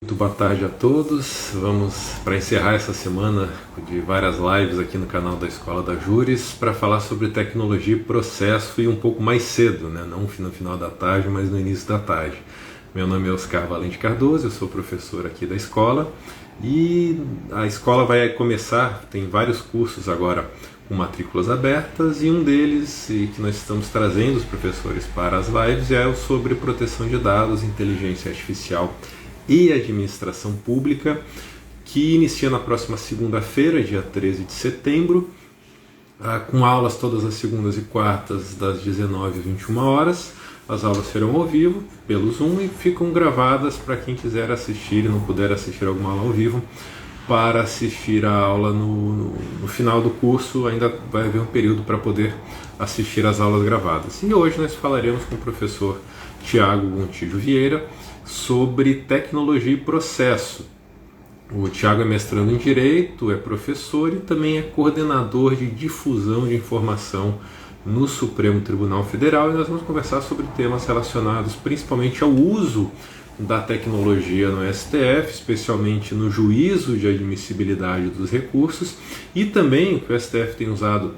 Muito boa tarde a todos. Vamos para encerrar essa semana de várias lives aqui no canal da Escola da Júris para falar sobre tecnologia e processo e um pouco mais cedo, né? Não no final da tarde, mas no início da tarde. Meu nome é Oscar Valente Cardoso, eu sou professor aqui da escola e a escola vai começar, tem vários cursos agora com matrículas abertas e um deles que nós estamos trazendo os professores para as lives é o sobre proteção de dados, inteligência artificial e administração pública, que inicia na próxima segunda-feira, dia 13 de setembro, com aulas todas as segundas e quartas das 19 às 21 horas. As aulas serão ao vivo pelo Zoom e ficam gravadas para quem quiser assistir e não puder assistir alguma aula ao vivo. Para assistir a aula no final do curso, ainda vai haver um período para poder assistir às aulas gravadas. E hoje nós falaremos com o professor Tiago Gontijo Vieira sobre tecnologia e processo. O Tiago é mestrando em Direito, é professor e também é coordenador de difusão de informação no Supremo Tribunal Federal, e nós vamos conversar sobre temas relacionados principalmente ao uso da tecnologia no STF, especialmente no juízo de admissibilidade dos recursos, e também o que o STF tem usado,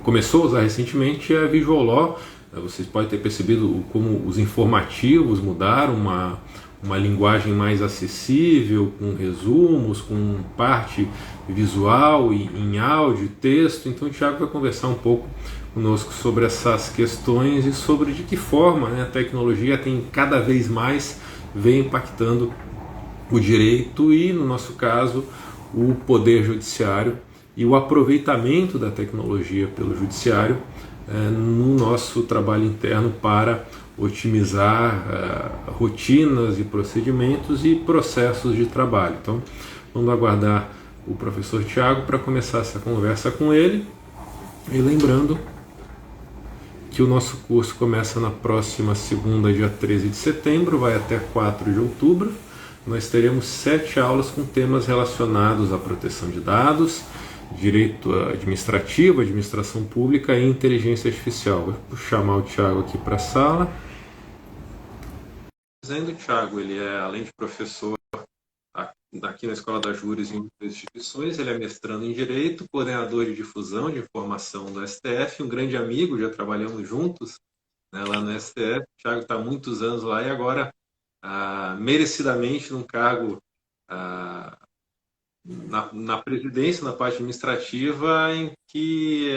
começou a usar recentemente, é a Visual Law. Vocês podem ter percebido como os informativos mudaram, uma linguagem mais acessível, com resumos, com parte visual e em áudio e texto. Então o Tiago vai conversar um pouco conosco sobre essas questões e sobre de que forma, né, a tecnologia tem cada vez mais vem impactando o direito e, no nosso caso, o poder judiciário e o aproveitamento da tecnologia pelo judiciário no nosso trabalho interno para otimizar rotinas e procedimentos e processos de trabalho. Então, vamos aguardar o professor Tiago para começar essa conversa com ele. E lembrando que o nosso curso começa na próxima segunda, dia 13 de setembro, vai até 4 de outubro. Nós teremos 7 aulas com temas relacionados à proteção de dados, direito administrativo, administração pública e inteligência artificial. Vou chamar o Tiago aqui para a sala. Dizendo, o Tiago, ele é, além de professor aqui na Escola da Júris e em outras instituições, ele é mestrando em Direito, coordenador de difusão de informação do STF, um grande amigo, já trabalhamos juntos, né, lá no STF. O Tiago está há muitos anos lá e agora, merecidamente, num cargo na presidência, na parte administrativa, em que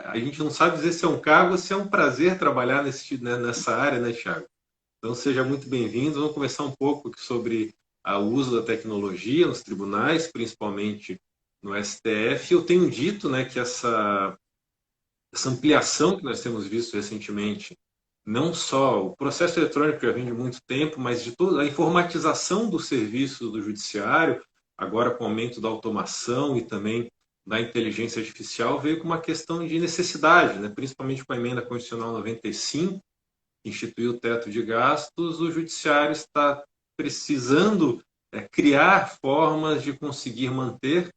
a gente não sabe dizer se é um cargo ou se é um prazer trabalhar nessa área, né, Tiago? Então, seja muito bem-vindo. Vamos conversar um pouco sobre o uso da tecnologia nos tribunais, principalmente no STF. Eu tenho dito, né, que essa ampliação que nós temos visto recentemente, não só o processo eletrônico que já vem de muito tempo, mas de toda a informatização do serviço do judiciário, agora com o aumento da automação e também da inteligência artificial, veio com uma questão de necessidade, né, principalmente com a emenda constitucional 95, instituir o teto de gastos. O judiciário está precisando criar formas de conseguir manter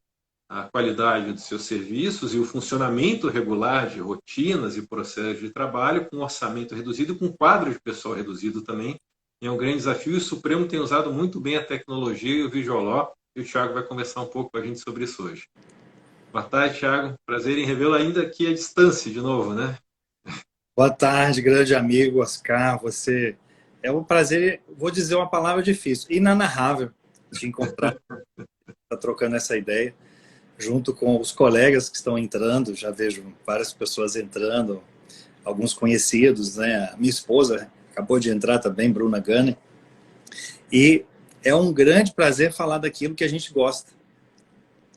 a qualidade dos seus serviços e o funcionamento regular de rotinas e processos de trabalho com orçamento reduzido e com quadro de pessoal reduzido também. É um grande desafio e o Supremo tem usado muito bem a tecnologia e o Visual Law, e o Tiago vai conversar um pouco com a gente sobre isso hoje. Boa tarde, Tiago. Prazer em revê-lo ainda aqui à distância de novo, né? Boa tarde, grande amigo Oscar. Você é um prazer, vou dizer uma palavra difícil, inanarrável te encontrar, tá trocando essa ideia, junto com os colegas que estão entrando. Já vejo várias pessoas entrando, alguns conhecidos, né? A minha esposa acabou de entrar também, Bruna Gane. E é um grande prazer falar daquilo que a gente gosta,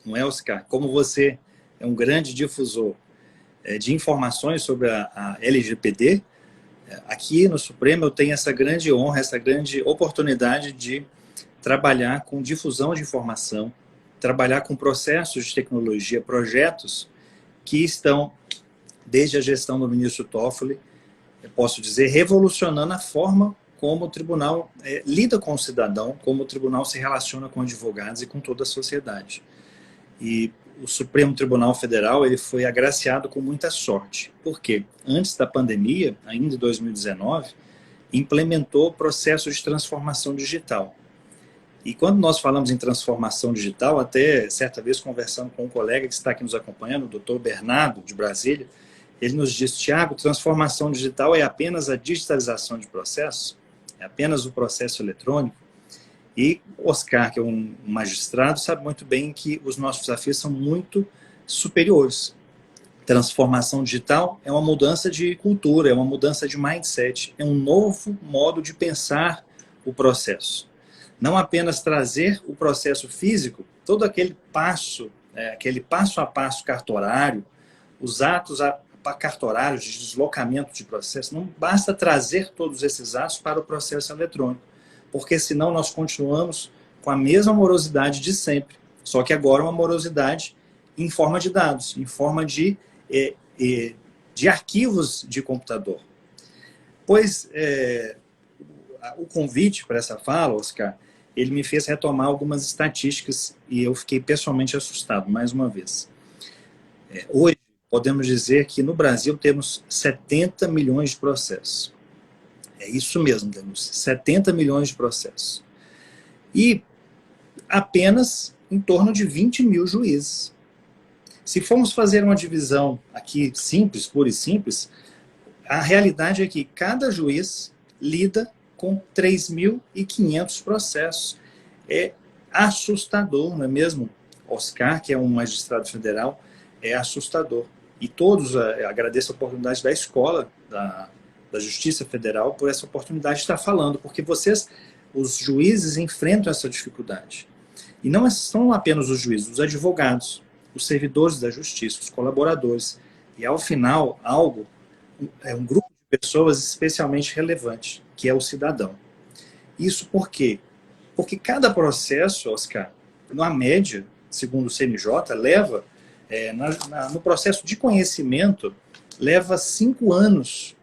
não é, Oscar? Como você é um grande difusor de informações sobre a LGPD, aqui no Supremo eu tenho essa grande honra, essa grande oportunidade de trabalhar com difusão de informação, trabalhar com processos de tecnologia, projetos que estão, desde a gestão do ministro Toffoli, eu posso dizer, revolucionando a forma como o tribunal lida com o cidadão, como o tribunal se relaciona com advogados e com toda a sociedade. E o Supremo Tribunal Federal ele foi agraciado com muita sorte. Por quê? Antes da pandemia, ainda em 2019, implementou o processo de transformação digital. E quando nós falamos em transformação digital, até certa vez conversando com um colega que está aqui nos acompanhando, o doutor Bernardo, de Brasília, ele nos disse: Tiago, transformação digital é apenas a digitalização de processos? É apenas o processo eletrônico? E Oscar, que é um magistrado, sabe muito bem que os nossos desafios são muito superiores. Transformação digital é uma mudança de cultura, é uma mudança de mindset, é um novo modo de pensar o processo. Não apenas trazer o processo físico, todo aquele passo a passo cartorário, os atos cartorários de deslocamento de processo, não basta trazer todos esses atos para o processo eletrônico, porque senão nós continuamos com a mesma morosidade de sempre, só que agora uma morosidade em forma de dados, em forma de arquivos de computador. Pois o convite para essa fala, Oscar, ele me fez retomar algumas estatísticas e eu fiquei pessoalmente assustado, mais uma vez. Hoje, podemos dizer que no Brasil temos 70 milhões de processos. É isso mesmo, temos 70 milhões de processos. E apenas em torno de 20 mil juízes. Se formos fazer uma divisão aqui simples, pura e simples, a realidade é que cada juiz lida com 3.500 processos. É assustador, não é mesmo? Oscar, que é um magistrado federal, é assustador. E todos, agradeço a oportunidade da escola, da Justiça Federal, por essa oportunidade de estar falando, porque vocês, os juízes, enfrentam essa dificuldade. E não são apenas os juízes, os advogados, os servidores da justiça, os colaboradores. E, ao final, um grupo de pessoas especialmente relevante, que é o cidadão. Isso por quê? Porque cada processo, Oscar, na média, segundo o CNJ, leva, no processo de conhecimento, leva 5 anos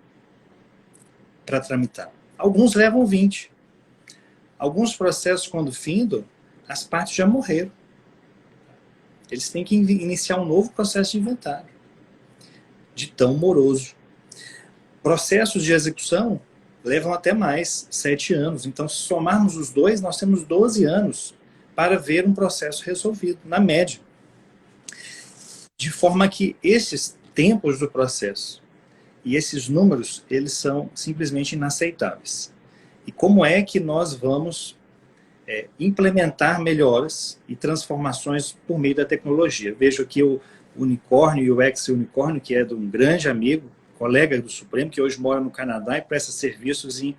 para tramitar. Alguns levam 20. Alguns processos, quando findam, as partes já morreram. Eles têm que iniciar um novo processo de inventário, de tão moroso. Processos de execução levam até mais, 7 anos. Então, se somarmos os dois, nós temos 12 anos para ver um processo resolvido, na média. De forma que esses tempos do processo e esses números, eles são simplesmente inaceitáveis. E como é que nós vamos implementar melhoras e transformações por meio da tecnologia? Vejo aqui o Unicórnio e o ex-Unicórnio, que é de um grande amigo, colega do Supremo, que hoje mora no Canadá e presta serviços em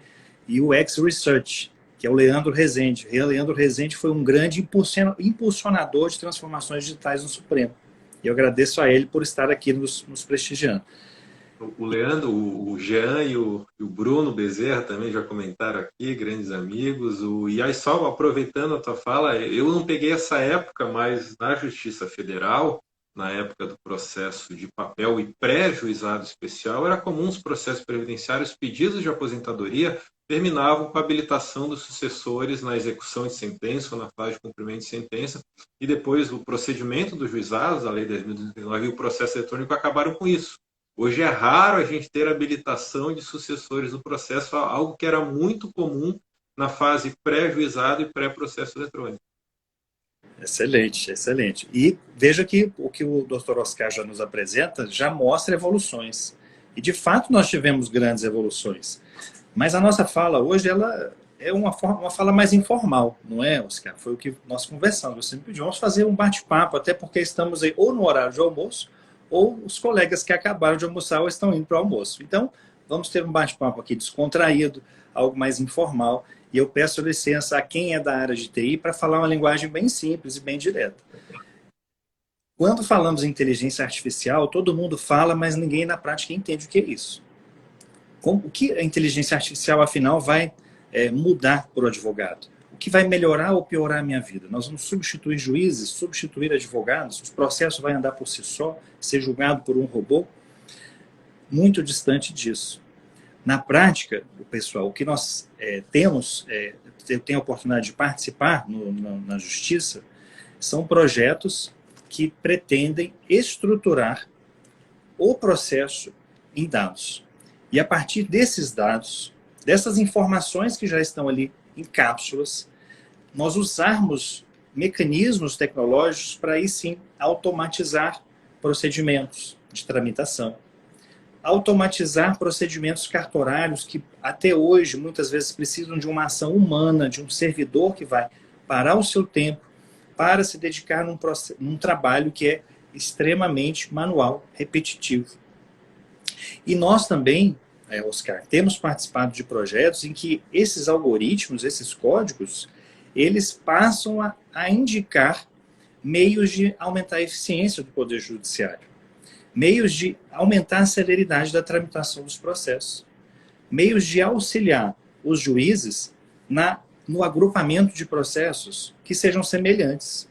UX Research, que é o Leandro Rezende. O Leandro Rezende foi um grande impulsionador de transformações digitais no Supremo. E eu agradeço a ele por estar aqui nos prestigiando. O Leandro, o Jean e o Bruno Bezerra também já comentaram aqui, grandes amigos. E aí, só aproveitando a tua fala, eu não peguei essa época, mas na Justiça Federal, na época do processo de papel e pré-juizado especial, era comum os processos previdenciários, pedidos de aposentadoria, terminavam com a habilitação dos sucessores na execução de sentença ou na fase de cumprimento de sentença, e depois o procedimento dos juizados, a Lei 10.039 e o processo eletrônico acabaram com isso. Hoje é raro a gente ter habilitação de sucessores do processo, algo que era muito comum na fase pré-juizado e pré-processo eletrônico. Excelente, excelente. E veja que o Dr. Oscar já nos apresenta já mostra evoluções. E, de fato, nós tivemos grandes evoluções. Mas a nossa fala hoje, ela é uma fala mais informal, não é, Oscar? Foi o que nós conversamos. Você me pediu, vamos fazer um bate-papo, até porque estamos aí ou no horário de almoço, ou os colegas que acabaram de almoçar ou estão indo para o almoço. Então, vamos ter um bate-papo aqui descontraído, algo mais informal, e eu peço licença a quem é da área de TI para falar uma linguagem bem simples e bem direta. Quando falamos em inteligência artificial, todo mundo fala, mas ninguém na prática entende o que é isso. O que a inteligência artificial, afinal, vai mudar para o advogado? O que vai melhorar ou piorar a minha vida? Nós vamos substituir juízes, substituir advogados? Os processos vão andar por si só, ser julgado por um robô? Muito distante disso. Na prática, pessoal, o que nós temos, eu tenho a oportunidade de participar na Justiça, são projetos que pretendem estruturar o processo em dados. E a partir desses dados, dessas informações que já estão ali em cápsulas, nós usarmos mecanismos tecnológicos para aí sim automatizar procedimentos de tramitação, automatizar procedimentos cartorários que até hoje muitas vezes precisam de uma ação humana, de um servidor que vai parar o seu tempo para se dedicar num trabalho que é extremamente manual, repetitivo. E nós também, Oscar, temos participado de projetos em que esses algoritmos, esses códigos, eles passam a indicar meios de aumentar a eficiência do Poder Judiciário, meios de aumentar a celeridade da tramitação dos processos, meios de auxiliar os juízes no agrupamento de processos que sejam semelhantes,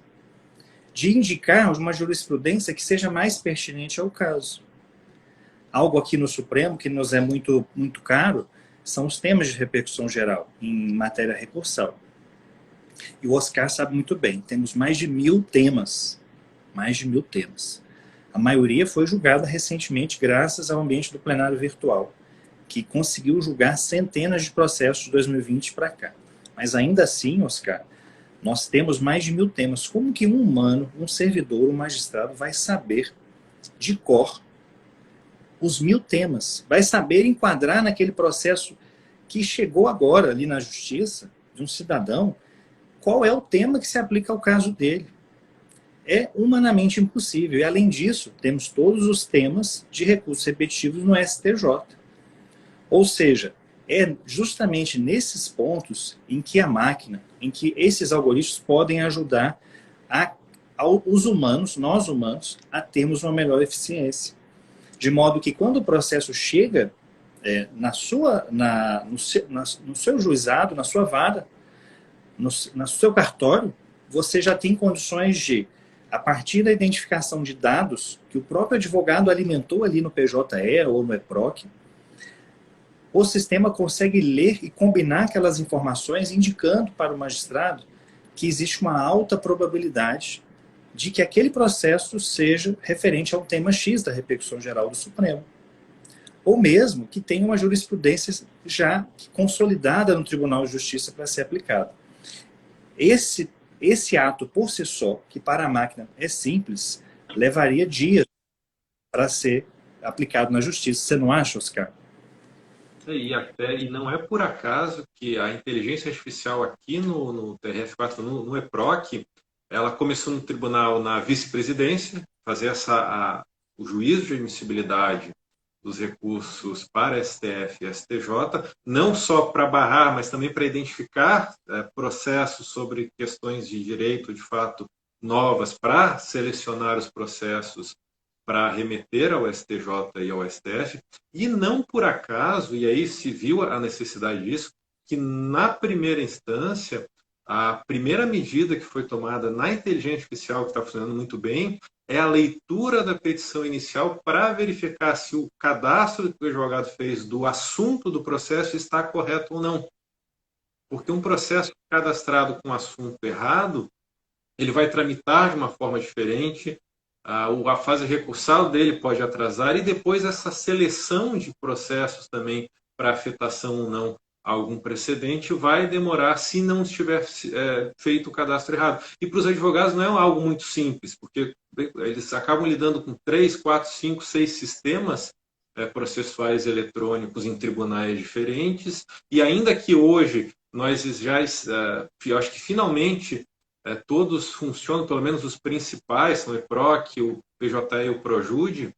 de indicar uma jurisprudência que seja mais pertinente ao caso. Algo aqui no Supremo que nos é muito, muito caro são os temas de repercussão geral em matéria recursal. E o Oscar sabe muito bem, temos mais de 1000 temas. Mais de 1000 temas. A maioria foi julgada recentemente graças ao ambiente do plenário virtual, que conseguiu julgar centenas de processos de 2020 para cá. Mas ainda assim, Oscar, nós temos mais de 1000 temas. Como que um humano, um servidor, um magistrado vai saber de cor os 1000 temas? Vai saber enquadrar naquele processo que chegou agora ali na justiça, de um cidadão, qual é o tema que se aplica ao caso dele? É humanamente impossível. E, além disso, temos todos os temas de recursos repetitivos no STJ. Ou seja, é justamente nesses pontos em que a máquina, em que esses algoritmos podem ajudar os humanos, nós humanos, a termos uma melhor eficiência. De modo que quando o processo chega no seu juizado, na sua vara, no seu cartório, você já tem condições de, a partir da identificação de dados que o próprio advogado alimentou ali no PJE ou no EPROC, o sistema consegue ler e combinar aquelas informações, indicando para o magistrado que existe uma alta probabilidade de que aquele processo seja referente ao tema X da repercussão geral do Supremo. Ou mesmo que tenha uma jurisprudência já consolidada no Tribunal de Justiça para ser aplicada. Esse ato por si só, que para a máquina é simples, levaria dias para ser aplicado na justiça. Você não acha, Oscar? E não é por acaso que a inteligência artificial aqui no TRF4, no EPROC, ela começou no tribunal na vice-presidência, fazer o juízo de admissibilidade dos recursos para STF e STJ, não só para barrar, mas também para identificar processos sobre questões de direito, de fato, novas, para selecionar os processos para remeter ao STJ e ao STF. E não por acaso, e aí se viu a necessidade disso, que na primeira instância, a primeira medida que foi tomada na inteligência artificial, que está funcionando muito bem, é a leitura da petição inicial para verificar se o cadastro que o advogado fez do assunto do processo está correto ou não. Porque um processo cadastrado com assunto errado, ele vai tramitar de uma forma diferente, a fase recursal dele pode atrasar, e depois essa seleção de processos também para afetação ou não a algum precedente vai demorar se não tiver feito o cadastro errado. E para os advogados não é algo muito simples, porque eles acabam lidando com 3, 4, 5, 6 sistemas processuais eletrônicos em tribunais diferentes, e ainda que hoje nós já, eu acho que finalmente todos funcionam, pelo menos os principais, são o EPROC, o PJE e o PROJUDE,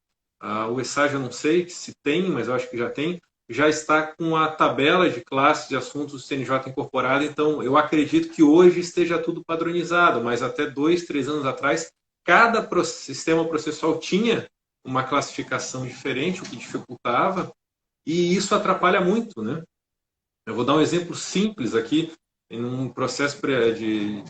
o ESAG eu não sei se tem, mas eu acho que já tem, já está com a tabela de classes de assuntos do CNJ incorporada, então eu acredito que hoje esteja tudo padronizado, mas até 2, 3 anos atrás, cada sistema processual tinha uma classificação diferente, o que dificultava, e isso atrapalha muito, né? Eu vou dar um exemplo simples aqui, em um processo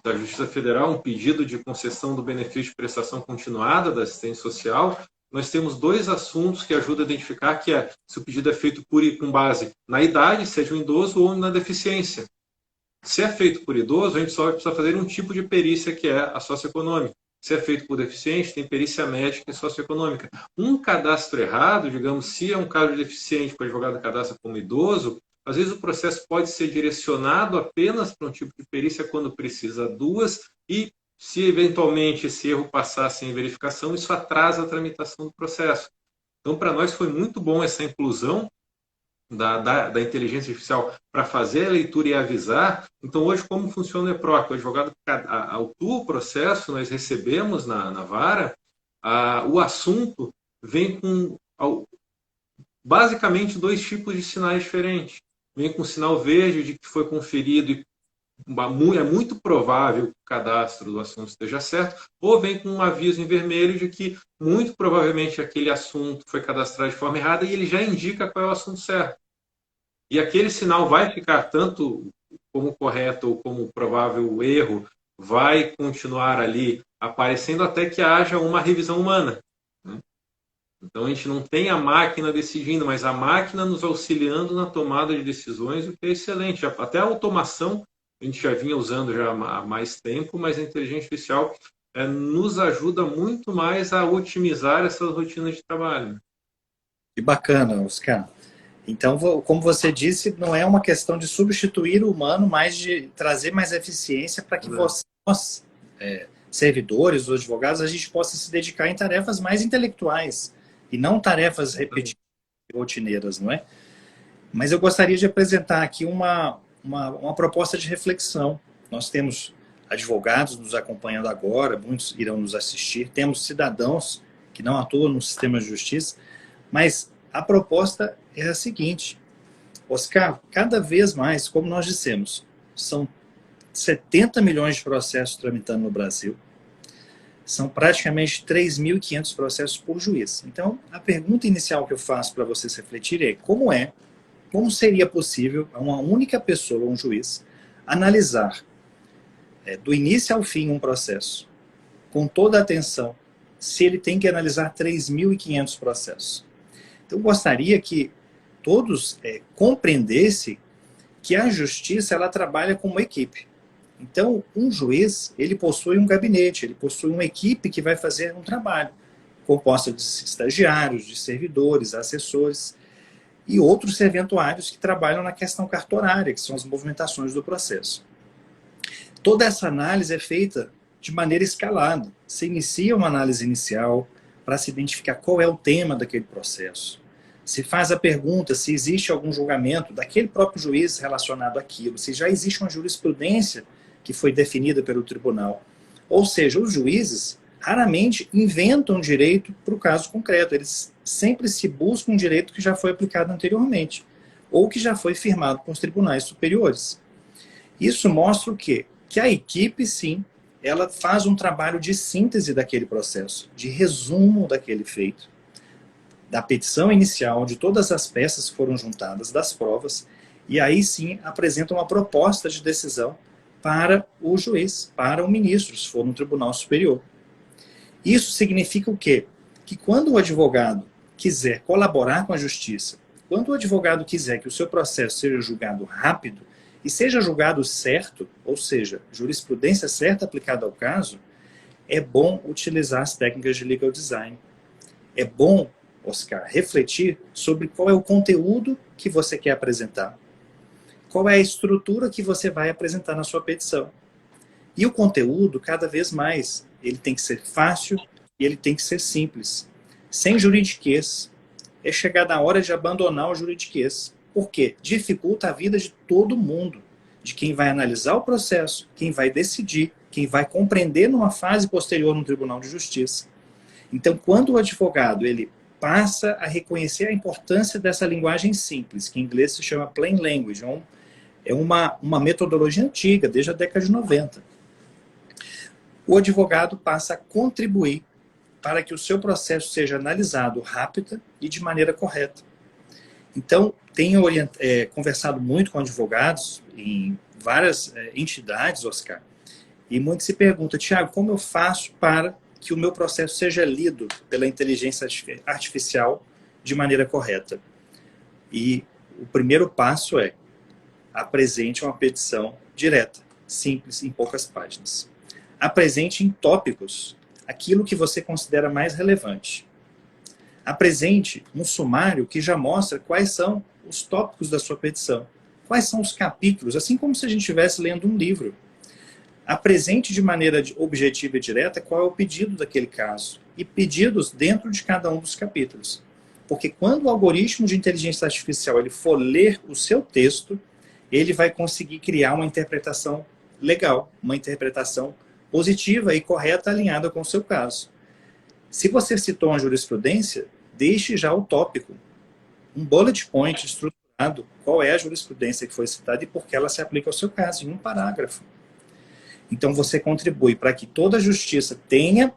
da Justiça Federal, um pedido de concessão do benefício de prestação continuada da assistência social. Nós temos 2 assuntos que ajudam a identificar que se o pedido é feito com base na idade, seja um idoso, ou na deficiência. Se é feito por idoso, a gente só precisa fazer um tipo de perícia, que é a socioeconômica. Se é feito por deficiente, tem perícia médica e socioeconômica. Um cadastro errado, digamos, se é um caso de deficiente que o advogado cadastra como idoso, Às vezes o processo pode ser direcionado apenas para um tipo de perícia quando precisa duas, e se eventualmente esse erro passar sem verificação, isso atrasa a tramitação do processo. Então, para nós foi muito bom essa inclusão da inteligência artificial para fazer a leitura e avisar. Então, hoje, como funciona o EPROC? O advogado autua o processo, nós recebemos na vara, o assunto vem com basicamente dois tipos de sinais diferentes. Vem com sinal verde de que foi conferido e é muito provável que o cadastro do assunto esteja certo, ou vem com um aviso em vermelho de que muito provavelmente aquele assunto foi cadastrado de forma errada e ele já indica qual é o assunto certo. E aquele sinal vai ficar tanto como correto ou como provável erro, vai continuar ali aparecendo até que haja uma revisão humana. Então a gente não tem a máquina decidindo, mas a máquina nos auxiliando na tomada de decisões, o que é excelente. Até a automação a gente já vinha usando já há mais tempo, mas a inteligência artificial nos ajuda muito mais a otimizar essas rotinas de trabalho. Que bacana, Oscar. Então, como você disse, não é uma questão de substituir o humano, mas de trazer mais eficiência para que nós, servidores, os advogados, a gente possa se dedicar em tarefas mais intelectuais e não tarefas repetitivas e rotineiras, não é? Mas eu gostaria de apresentar aqui uma proposta de reflexão. Nós temos advogados nos acompanhando agora, muitos irão nos assistir, temos cidadãos que não atuam no sistema de justiça, mas a proposta é a seguinte: Oscar, cada vez mais, como nós dissemos, são 70 milhões de processos tramitando no Brasil, são praticamente 3.500 processos por juiz. Então, a pergunta inicial que eu faço para vocês refletirem é: como seria possível a uma única pessoa, um juiz, analisar do início ao fim um processo, com toda a atenção, se ele tem que analisar 3.500 processos? Então, eu gostaria que todos compreendessem que a justiça ela trabalha como equipe. Então, um juiz, ele possui um gabinete, ele possui uma equipe que vai fazer um trabalho, composta de estagiários, de servidores, assessores e outros serventuários que trabalham na questão cartorária, que são as movimentações do processo. Toda essa análise é feita de maneira escalada. Se inicia uma análise inicial para se identificar qual é o tema daquele processo. Se faz a pergunta se existe algum julgamento daquele próprio juiz relacionado àquilo, se já existe uma jurisprudência que foi definida pelo tribunal. Ou seja, os juízes raramente inventam direito para o caso concreto. Eles sempre se buscam um direito que já foi aplicado anteriormente, ou que já foi firmado com os tribunais superiores. Isso mostra o quê? Que a equipe, sim, ela faz um trabalho de síntese daquele processo, de resumo daquele feito, da petição inicial, onde todas as peças foram juntadas, das provas, e aí sim apresenta uma proposta de decisão para o juiz, para o ministro, se for no Tribunal Superior. Isso significa o quê? Que quando o advogado quiser colaborar com a justiça, quando o advogado quiser que o seu processo seja julgado rápido e seja julgado certo, ou seja, jurisprudência certa aplicada ao caso, é bom utilizar as técnicas de legal design. É bom, Oscar, refletir sobre qual é o conteúdo que você quer apresentar, qual é a estrutura que você vai apresentar na sua petição. E o conteúdo, cada vez mais, ele tem que ser fácil e ele tem que ser simples. Sem juridiquês. É chegada a hora de abandonar o juridiquês. Por quê? Dificulta a vida de todo mundo. De quem vai analisar o processo, quem vai decidir, quem vai compreender numa fase posterior no Tribunal de Justiça. Então, quando o advogado ele passa a reconhecer a importância dessa linguagem simples, que em inglês se chama plain language, é uma metodologia antiga, desde a década de 90. O advogado passa a contribuir para que o seu processo seja analisado rápida e de maneira correta. Então, tenho conversado muito com advogados em várias entidades, Oscar, e muitos se perguntam: Tiago, como eu faço para que o meu processo seja lido pela inteligência artificial de maneira correta? E o primeiro passo é: apresente uma petição direta, simples, em poucas páginas. Apresente em tópicos aquilo que você considera mais relevante. Apresente um sumário que já mostra quais são os tópicos da sua petição. quais são os capítulos, assim como se a gente estivesse lendo um livro. Apresente de maneira objetiva e direta qual é o pedido daquele caso. E pedidos dentro de cada um dos capítulos. Porque quando o algoritmo de inteligência artificial ele for ler o seu texto, ele vai conseguir criar uma interpretação legal, uma interpretação positiva e correta, alinhada com o seu caso. Se você citou uma jurisprudência, deixe já o tópico. Um bullet point estruturado, qual é a jurisprudência que foi citada e por que ela se aplica ao seu caso, em um parágrafo. Então você contribui para que toda a justiça tenha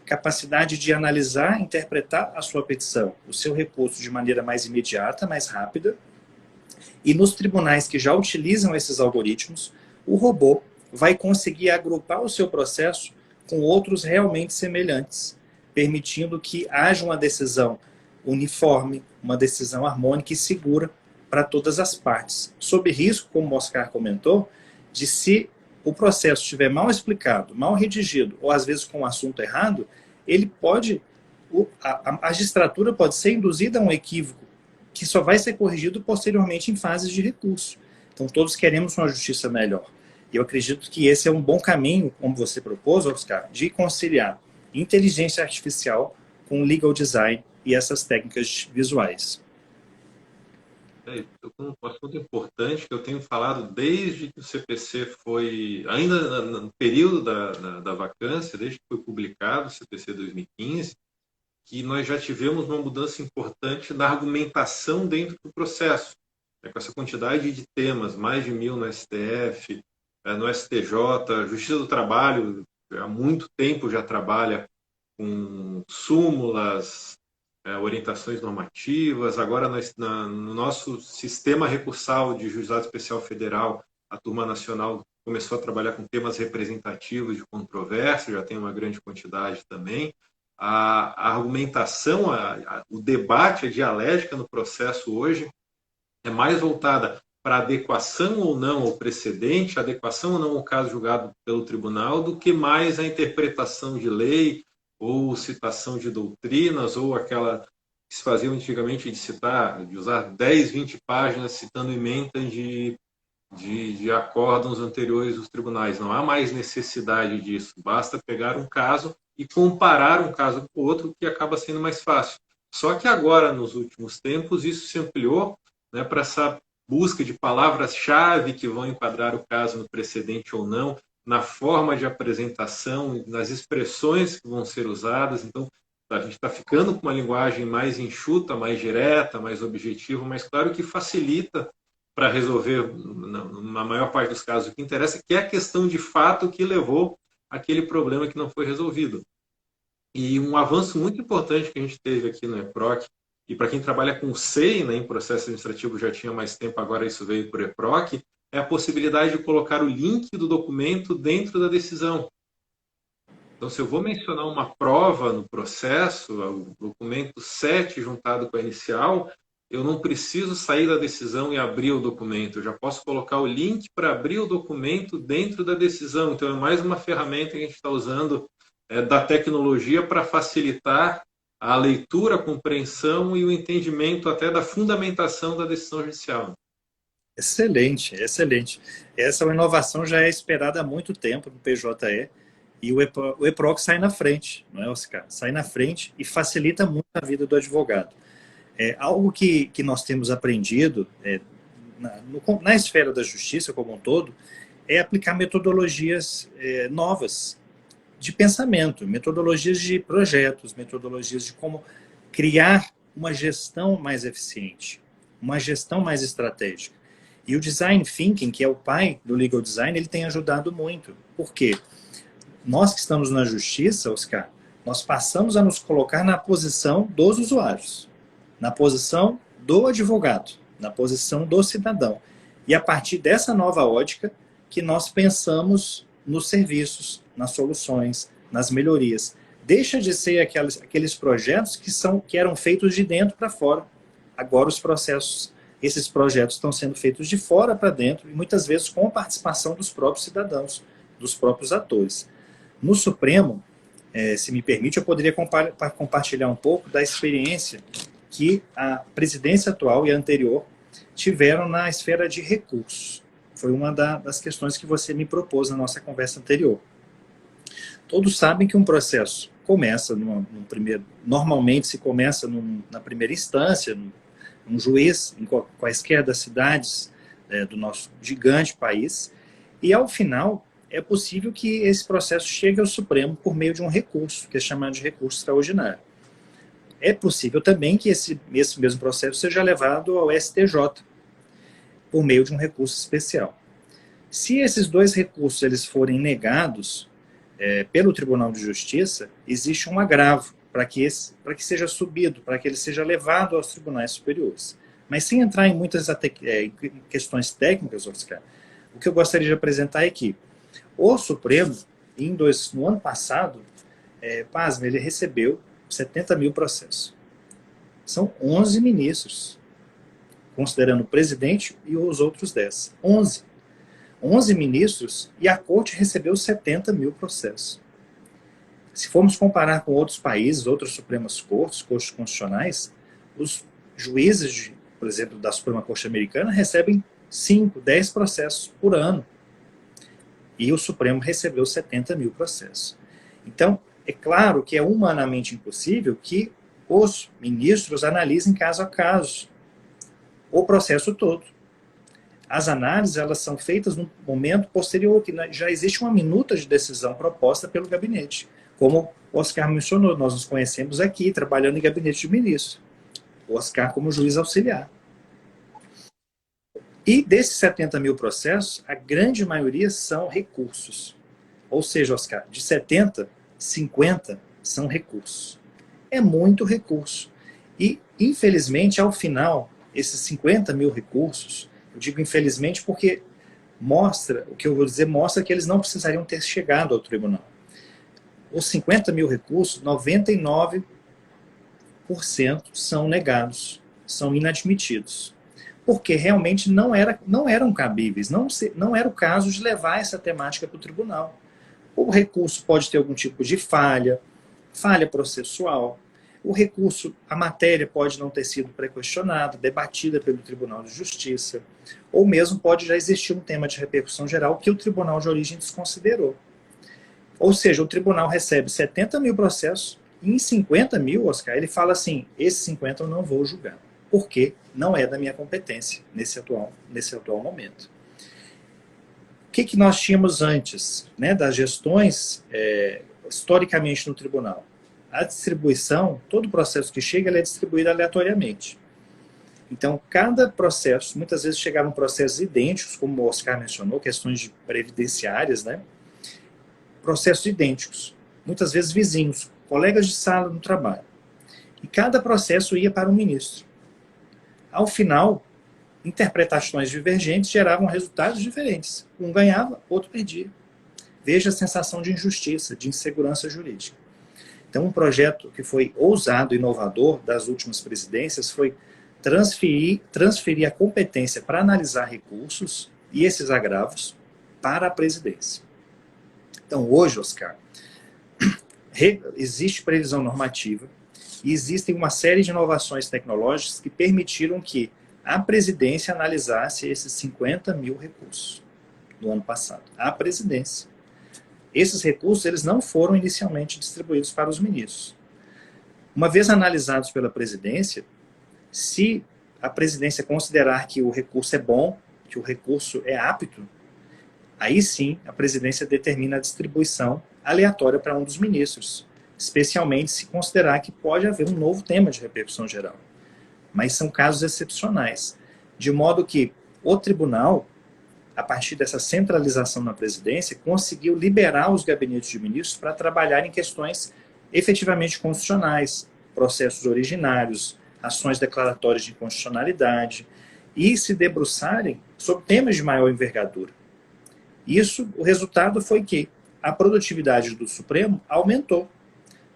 capacidade de analisar, interpretar a sua petição, o seu recurso de maneira mais imediata, mais rápida. E nos tribunais que já utilizam esses algoritmos, o robô vai conseguir agrupar o seu processo com outros realmente semelhantes, permitindo que haja uma decisão uniforme, uma decisão harmônica e segura para todas as partes. Sob risco, como o Oscar comentou, de se o processo estiver mal explicado, mal redigido, ou às vezes com o assunto errado, ele pode, a magistratura pode ser induzida a um equívoco que só vai ser corrigido posteriormente em fases de recurso. Então todos queremos uma justiça melhor. E eu acredito que esse é um bom caminho, como você propôs, Oscar, de conciliar inteligência artificial com legal design e essas técnicas visuais. Um assunto importante que eu tenho falado desde que o CPC foi, ainda no período da vacância, desde que foi publicado o CPC 2015, que nós já tivemos uma mudança importante na argumentação dentro do processo. Com essa quantidade de temas, mais de 1000 no STF, no STJ, a Justiça do Trabalho há muito tempo já trabalha com súmulas, orientações normativas. Agora, no nosso sistema recursal de Juizado Especial Federal, a Turma Nacional começou a trabalhar com temas representativos de controvérsia, já tem uma grande quantidade também. A argumentação, o debate, a dialética no processo hoje é mais voltada para adequação ou não ao precedente, adequação ou não ao caso julgado pelo tribunal, do que mais a interpretação de lei, ou citação de doutrinas, ou aquela que se fazia antigamente de usar 10, 20 páginas citando emendas de acórdãos anteriores dos tribunais. Não há mais necessidade disso. Basta pegar um caso e comparar um caso com o outro, que acaba sendo mais fácil. Só que agora, nos últimos tempos, isso se ampliou, né, para essa busca de palavras-chave que vão enquadrar o caso no precedente ou não, na forma de apresentação, nas expressões que vão ser usadas. Então, a gente está ficando com uma linguagem mais enxuta, mais direta, mais objetiva, mas claro que facilita para resolver, na maior parte dos casos, o que interessa, que é a questão de fato que levou aquele problema que não foi resolvido. E um avanço muito importante que a gente teve aqui no EPROC, e para quem trabalha com SEI, né, em processo administrativo já tinha mais tempo, agora isso veio para o EPROC, é a possibilidade de colocar o link do documento dentro da decisão. Então, se eu vou mencionar uma prova no processo, o documento 7 juntado com a inicial, eu não preciso sair da decisão e abrir o documento. Eu já posso colocar o link para abrir o documento dentro da decisão. Então, é mais uma ferramenta que a gente está usando da tecnologia para facilitar a leitura, a compreensão e o entendimento até da fundamentação da decisão judicial. Excelente, excelente. Essa inovação já é esperada há muito tempo no PJE e o EPROC sai na frente, não é, Oscar? Sai na frente e facilita muito a vida do advogado. Algo que nós temos aprendido na esfera da justiça como um todo é aplicar metodologias novas de pensamento, metodologias de projetos, metodologias de como criar uma gestão mais eficiente, uma gestão mais estratégica. E o Design Thinking, que é o pai do Legal Design, ele tem ajudado muito. Por quê? Nós que estamos na justiça, Oscar, nós passamos a nos colocar na posição dos usuários, na posição do advogado, na posição do cidadão. E a partir dessa nova ótica que nós pensamos nos serviços, nas soluções, nas melhorias. Deixa de ser aqueles projetos que eram feitos de dentro para fora. Agora esses projetos estão sendo feitos de fora para dentro e muitas vezes com a participação dos próprios cidadãos, dos próprios atores. No Supremo, se me permite, eu poderia compartilhar um pouco da experiência que a presidência atual e a anterior tiveram na esfera de recursos. Foi uma das questões que você me propôs na nossa conversa anterior. Todos sabem que um processo começa normalmente se começa na primeira instância, um juiz em quaisquer das cidades do nosso gigante país, e ao final é possível que esse processo chegue ao Supremo por meio de um recurso, que é chamado de recurso extraordinário. É possível também que esse mesmo processo seja levado ao STJ, por meio de um recurso especial. Se esses dois recursos eles forem negados pelo Tribunal de Justiça, existe um agravo para que seja subido, para que ele seja levado aos tribunais superiores. Mas sem entrar em muitas questões técnicas, Oscar, o que eu gostaria de apresentar é que o Supremo, no ano passado, pasme, ele recebeu 70 mil processos. São 11 ministros, considerando o presidente e os outros 10. 11 ministros e a corte recebeu 70 mil processos. Se formos comparar com outros países, outras Supremas Cortes constitucionais, os juízes, por exemplo, da Suprema Corte Americana recebem 5, 10 processos por ano. E o Supremo recebeu 70 mil processos. Então, é claro que é humanamente impossível que os ministros analisem caso a caso o processo todo. As análises elas são feitas num momento posterior, que já existe uma minuta de decisão proposta pelo gabinete. Como o Oscar mencionou, nós nos conhecemos aqui, trabalhando em gabinete de ministro. O Oscar como juiz auxiliar. E desses 70 mil processos, a grande maioria são recursos. Ou seja, Oscar, de 70, 50 são recursos. É muito recurso. E, infelizmente, ao final, esses 50 mil recursos, eu digo infelizmente porque mostra, o que eu vou dizer, mostra que eles não precisariam ter chegado ao tribunal. Os 50 mil recursos, 99% são negados, são inadmitidos. Porque realmente não eram cabíveis, não era o caso de levar essa temática para o tribunal. O recurso pode ter algum tipo de falha processual. O recurso, a matéria pode não ter sido pré-questionada, debatida pelo Tribunal de Justiça, ou mesmo pode já existir um tema de repercussão geral que o Tribunal de Origem desconsiderou. Ou seja, o tribunal recebe 70 mil processos e em 50 mil, Oscar, ele fala assim, esses 50 eu não vou julgar, porque não é da minha competência nesse atual momento. O que nós tínhamos antes, né, das gestões historicamente no tribunal? A distribuição, todo processo que chega, ele é distribuído aleatoriamente. Então, cada processo, muitas vezes chegavam processos idênticos, como o Oscar mencionou, questões previdenciárias, né? Processos idênticos, muitas vezes vizinhos, colegas de sala no trabalho. E cada processo ia para um ministro. Ao final, interpretações divergentes geravam resultados diferentes. Um ganhava, outro perdia. Veja a sensação de injustiça, de insegurança jurídica. Então, um projeto que foi ousado e inovador das últimas presidências foi transferir a competência para analisar recursos e esses agravos para a presidência. Então, hoje, Oscar, existe previsão normativa e existem uma série de inovações tecnológicas que permitiram que a presidência analisasse esses 50 mil recursos no ano passado. A presidência. Esses recursos eles não foram inicialmente distribuídos para os ministros. Uma vez analisados pela presidência, se a presidência considerar que o recurso é bom, que o recurso é apto, aí sim a presidência determina a distribuição aleatória para um dos ministros, especialmente se considerar que pode haver um novo tema de repercussão geral. Mas são casos excepcionais, de modo que o tribunal, a partir dessa centralização na presidência, conseguiu liberar os gabinetes de ministros para trabalhar em questões efetivamente constitucionais, processos originários, ações declaratórias de inconstitucionalidade, e se debruçarem sobre temas de maior envergadura. Isso, o resultado foi que a produtividade do Supremo aumentou.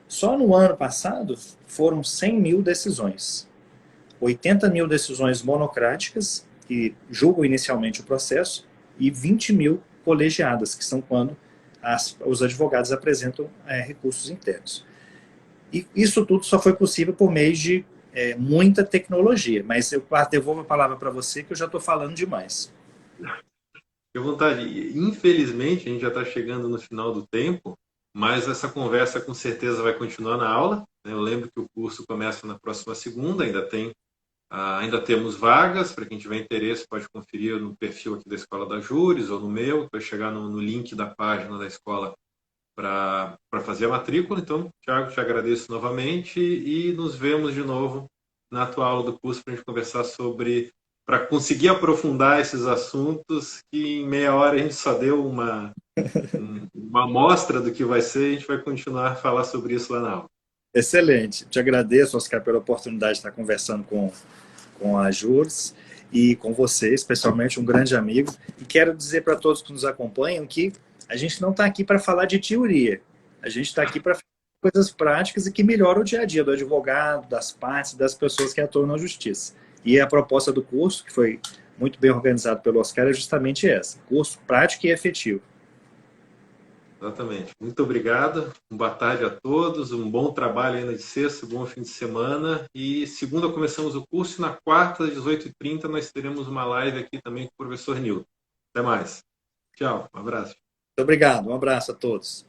Só no ano passado foram 100 mil decisões. 80 mil decisões monocráticas, que julgam inicialmente o processo, e 20 mil colegiadas, que são quando os advogados apresentam recursos internos. E isso tudo só foi possível por meio de muita tecnologia, mas eu devolvo a palavra para você que eu já estou falando demais. Fique à vontade. Infelizmente, a gente já está chegando no final do tempo, mas essa conversa com certeza vai continuar na aula, né? Eu lembro que o curso começa na próxima segunda, ainda temos vagas. Para quem tiver interesse pode conferir no perfil aqui da Escola da Júris ou no meu, que vai chegar no link da página da escola para fazer a matrícula. Então, Thiago, te agradeço novamente e nos vemos de novo na tua aula do curso para a gente conversar para conseguir aprofundar esses assuntos que em meia hora a gente só deu uma amostra do que vai ser. A gente vai continuar a falar sobre isso lá na aula. Excelente. Te agradeço, Oscar, pela oportunidade de estar conversando com a Júris e com você, especialmente um grande amigo. E quero dizer para todos que nos acompanham que a gente não está aqui para falar de teoria. A gente está aqui para falar coisas práticas e que melhoram o dia a dia do advogado, das partes, das pessoas que atuam na justiça. E a proposta do curso, que foi muito bem organizado pelo Oscar, é justamente essa. Curso prático e efetivo. Exatamente. Muito obrigado. Boa tarde a todos. Um bom trabalho ainda de sexta, bom fim de semana. E segunda começamos o curso e na quarta, às 18h30, nós teremos uma live aqui também com o professor Nilton. Até mais. Tchau. Um abraço. Muito obrigado. Um abraço a todos.